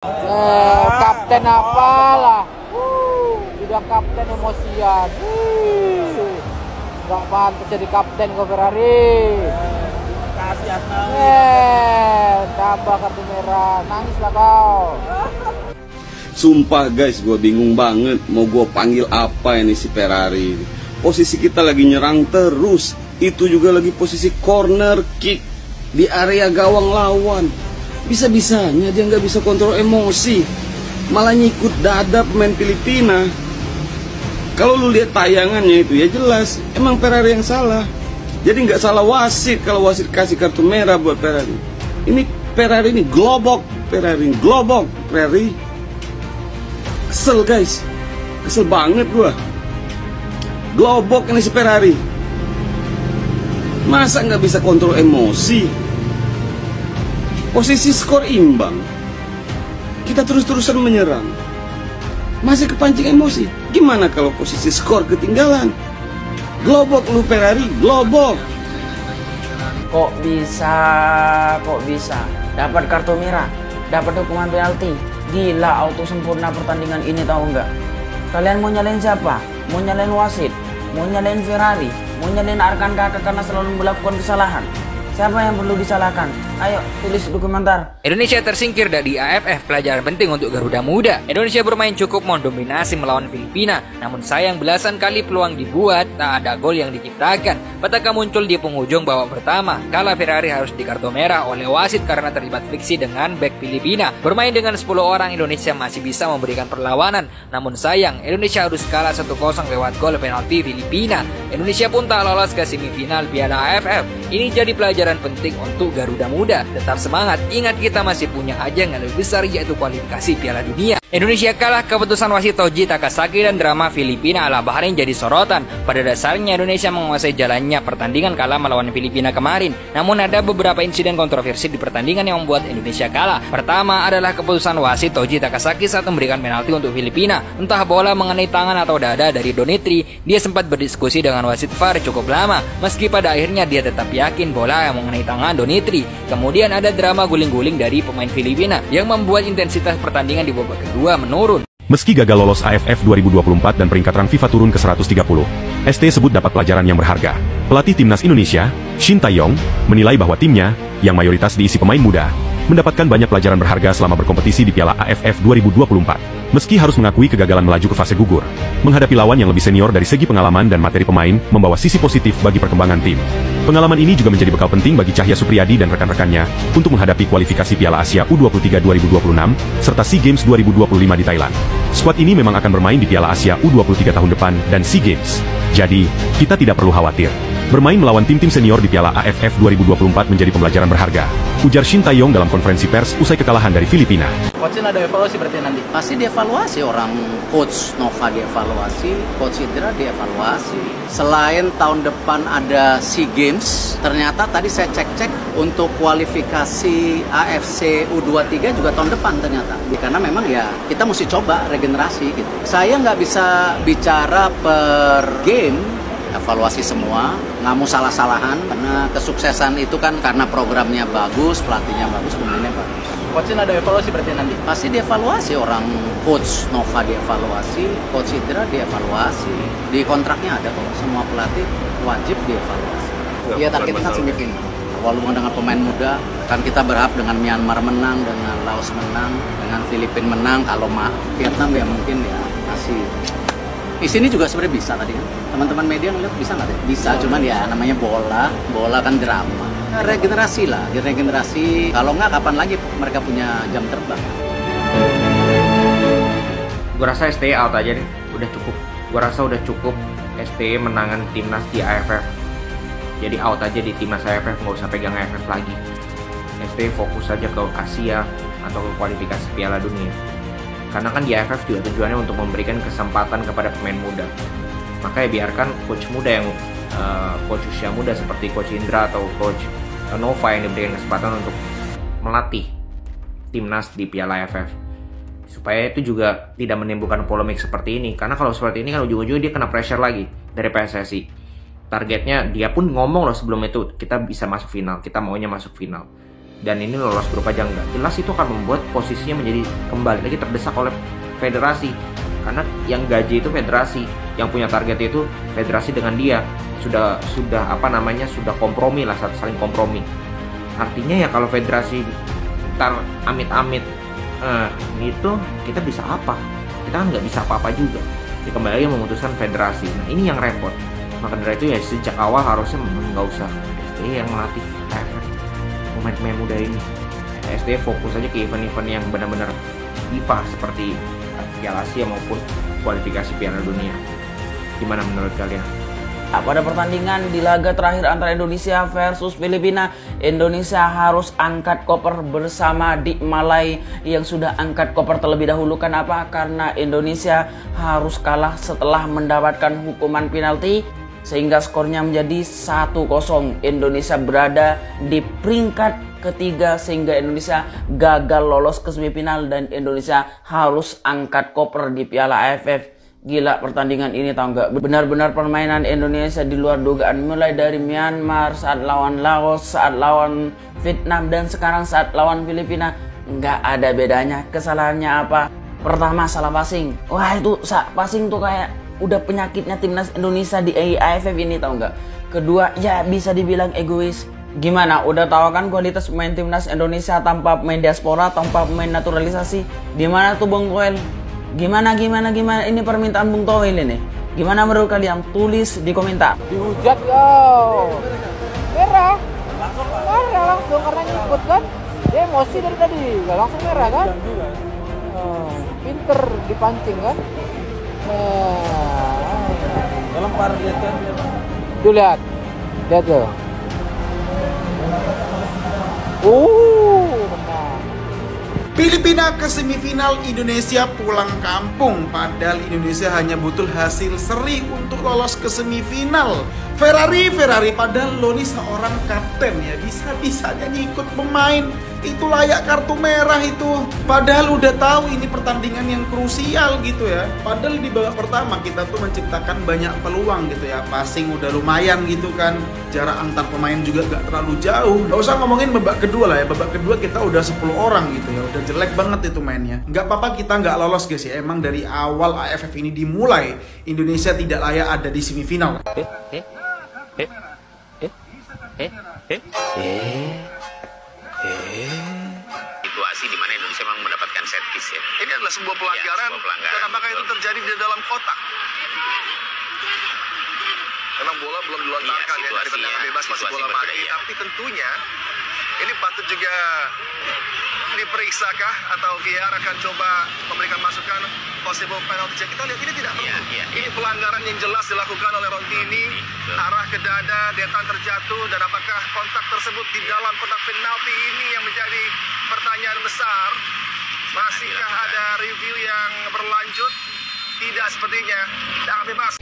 Kapten apalah. Sudah kapten emosian. Gak pantas jadi kapten kok Ferrari. Kasih Asnawi. Tambah kartu merah. Nangislah kau. Sumpah guys, gue bingung banget mau gue panggil apa ini si Ferrari. Posisi kita lagi nyerang terus. Itu juga lagi posisi corner kick di area gawang lawan. Bisa-bisanya dia nggak bisa kontrol emosi, malah nyikut dada pemain Filipina. Kalau lu lihat tayangannya itu ya jelas emang Ferrari yang salah. Jadi nggak salah wasit kalau wasit kasih kartu merah buat Ferrari. Ini Ferrari ini globok, Ferrari. Kesel guys, kesel banget gua. Globok ini si Ferrari. Masa nggak bisa kontrol emosi? Posisi skor imbang, kita terus-terusan menyerang, masih kepancing emosi. Gimana kalau posisi skor ketinggalan? Globok lu Ferrari, globok. Kok bisa dapat kartu merah, dapat hukuman penalti. Gila, auto sempurna pertandingan ini, tahu nggak? Kalian mau nyalain siapa? Mau nyalain wasit? Mau nyalain Ferrari? Mau nyalain rekan kakak karena selalu melakukan kesalahan? Siapa yang perlu disalahkan? Ayo, tulis di komentar. Indonesia tersingkir dari AFF, pelajaran penting untuk Garuda Muda. Indonesia bermain cukup mendominasi melawan Filipina, namun sayang belasan kali peluang dibuat, tak ada gol yang diciptakan. Petaka muncul di penghujung babak pertama, kala Ferrari harus di kartu merah oleh wasit karena terlibat friksi dengan bek Filipina. Bermain dengan 10 orang, Indonesia masih bisa memberikan perlawanan, namun sayang Indonesia harus kalah 1-0 lewat gol penalti Filipina. Indonesia pun tak lolos ke semifinal Piala AFF. Ini jadi pelajaran penting untuk Garuda Muda. Tetap semangat, ingat kita masih punya ajang yang lebih besar, yaitu kualifikasi Piala Dunia. Indonesia kalah, keputusan wasit Toji Takasaki dan drama Filipina ala Bahrain jadi sorotan. Pada dasarnya Indonesia menguasai jalannya pertandingan kalah melawan Filipina kemarin. Namun ada beberapa insiden kontroversi di pertandingan yang membuat Indonesia kalah. Pertama adalah keputusan wasit Toji Takasaki saat memberikan penalti untuk Filipina. Entah bola mengenai tangan atau dada dari Donitri, dia sempat berdiskusi dengan wasit VAR cukup lama. Meski pada akhirnya dia tetap yakin bola yang mengenai tangan Donitri. Kemudian ada drama guling-guling dari pemain Filipina yang membuat intensitas pertandingan di babak kedua menurun. Meski gagal lolos AFF 2024 dan peringkat rang FIFA turun ke 130, ST sebut dapat pelajaran yang berharga. Pelatih timnas Indonesia, Shin Tae-yong, menilai bahwa timnya, yang mayoritas diisi pemain muda, mendapatkan banyak pelajaran berharga selama berkompetisi di Piala AFF 2024. Meski harus mengakui kegagalan melaju ke fase gugur, menghadapi lawan yang lebih senior dari segi pengalaman dan materi pemain membawa sisi positif bagi perkembangan tim. Pengalaman ini juga menjadi bekal penting bagi Cahya Supriyadi dan rekan-rekannya untuk menghadapi kualifikasi Piala Asia U23 2026 serta SEA Games 2025 di Thailand. Skuad ini memang akan bermain di Piala Asia U23 tahun depan dan SEA Games. Jadi, kita tidak perlu khawatir. Bermain melawan tim-tim senior di Piala AFF 2024 menjadi pembelajaran berharga, ujar Shin Tae-yong dalam konferensi pers usai kekalahan dari Filipina. Coach ada evaluasi berarti nanti? Pasti dievaluasi, orang Coach Nova dievaluasi, Coach Indra dievaluasi. Selain tahun depan ada SEA Games, ternyata tadi saya cek-cek untuk kualifikasi AFC U23 juga tahun depan ternyata. Karena memang ya kita mesti coba regenerasi gitu. Saya nggak bisa bicara per game, evaluasi semua, nggak mau salah-salahan, karena kesuksesan itu kan karena programnya bagus, pelatihnya bagus, pemainnya bagus. Coach ada evaluasi berarti nanti? Pasti dievaluasi, orang Coach Nova dievaluasi, Coach Indra dievaluasi. Di kontraknya ada kok, semua pelatih wajib dievaluasi. Iya, target kita semifinal. Walaupun dengan pemain muda, kan kita berharap dengan Myanmar menang, dengan Laos menang, dengan Filipina menang, kalau Vietnam ya mungkin ya masih. Di sini juga sebenarnya bisa tadi kan. Teman-teman media ngeliat bisa nggak deh? Bisa, cuman ya namanya bola kan drama. Nah, regenerasi lah, regenerasi. Kalau nggak kapan lagi mereka punya jam terbang? Gue rasa STI out aja deh, udah cukup. Gue rasa udah cukup STI menangan timnas di AFF. Jadi out aja di timnas AFF, nggak usah pegang AFF lagi. STI fokus aja ke Asia atau ke kualifikasi Piala Dunia. Karena kan di AFF juga tujuannya untuk memberikan kesempatan kepada pemain muda. Makanya biarkan coach muda yang coach usia muda seperti coach Indra atau coach Nova yang diberikan kesempatan untuk melatih timnas di Piala AFF. Supaya itu juga tidak menimbulkan polemik seperti ini. Karena kalau seperti ini kan ujung-ujungnya dia kena pressure lagi dari PSSI. Targetnya dia pun ngomong loh sebelum itu, kita bisa masuk final, kita maunya masuk final. dan ini lolos grup aja enggak, jelas itu akan membuat posisinya menjadi kembali lagi terdesak oleh federasi, karena yang gaji itu federasi, yang punya target itu federasi dengan dia sudah sudah kompromi lah, saling kompromi. Artinya ya kalau federasi ntar amit-amit gitu, kita bisa apa? Kita kan nggak bisa apa-apa juga. Ya, kembali lagi memutuskan federasi. Nah ini yang repot. Maka dari itu ya sejak awal harusnya nggak usah STI yang melatih pemain-pemain muda ini. STI fokus aja ke event-event yang benar-benar IPA seperti Piala Asia maupun kualifikasi Piala Dunia. Gimana menurut kalian? Pada pertandingan di laga terakhir antara Indonesia versus Filipina, Indonesia harus angkat koper bersama Dik Malai yang sudah angkat koper terlebih dahulu. Kenapa? Karena Indonesia harus kalah setelah mendapatkan hukuman penalti, sehingga skornya menjadi 1-0. Indonesia berada di peringkat ketiga sehingga Indonesia gagal lolos ke semifinal dan Indonesia harus angkat koper di Piala AFF. Gila pertandingan ini, tau nggak? Benar-benar permainan Indonesia di luar dugaan, mulai dari Myanmar, saat lawan Laos, saat lawan Vietnam, dan sekarang saat lawan Filipina. Nggak ada bedanya. Kesalahannya apa? Pertama, salah passing. Wah, itu passing tuh kayak udah penyakitnya timnas Indonesia di AFF ini, tau nggak? Kedua, ya bisa dibilang egois. Gimana? Udah tahu kan kualitas pemain timnas Indonesia tanpa pemain diaspora, tanpa pemain naturalisasi? Di mana tuh Bung Toel? Gimana ini permintaan Bung Toel ini? Gimana menurut kalian? Tulis di komentar. Dihujat yo. Merah. Langsung karena nyikut kan. Dia emosi dari tadi, gak langsung merah kan? Pinter dipancing kan? Lempar lihat kan. Tuh lihat tuh. Menang. Filipina ke semifinal, Indonesia pulang kampung. Padahal Indonesia hanya butuh hasil seri untuk lolos ke semifinal. Ferrari padahal lo nih seorang kapten ya, bisa-bisanya nyikut pemain. Itu layak kartu merah itu. Padahal udah tahu ini pertandingan yang krusial gitu ya. Padahal di babak pertama kita tuh menciptakan banyak peluang gitu ya. Passing udah lumayan gitu kan. Jarak antar pemain juga gak terlalu jauh. Gak usah ngomongin babak kedua lah ya. Babak kedua kita udah 10 orang gitu ya. Udah jelek banget itu mainnya. Gak apa-apa kita gak lolos guys ya. Emang dari awal AFF ini dimulai, Indonesia tidak layak ada di semifinal. Situasi di mana Indonesia memang mendapatkan set piece ya. Ini adalah sebuah pelanggaran, dan apakah itu terjadi di dalam kotak? Memang bola belum dilontarkan ya, dari tendangan bebas masih bola mati, tapi tentunya ini patut juga diperiksa kah atau VR akan coba memberikan masukan possible penalty check. Kita lihat ini tidak perlu. Ini pelanggaran yang jelas dilakukan oleh Rontini, arah ke dada, Detan terjatuh, dan apakah kontak tersebut di dalam kotak penalti ini yang menjadi pertanyaan besar. Masihkah ada review yang berlanjut? Tidak sepertinya. Jangan bebas.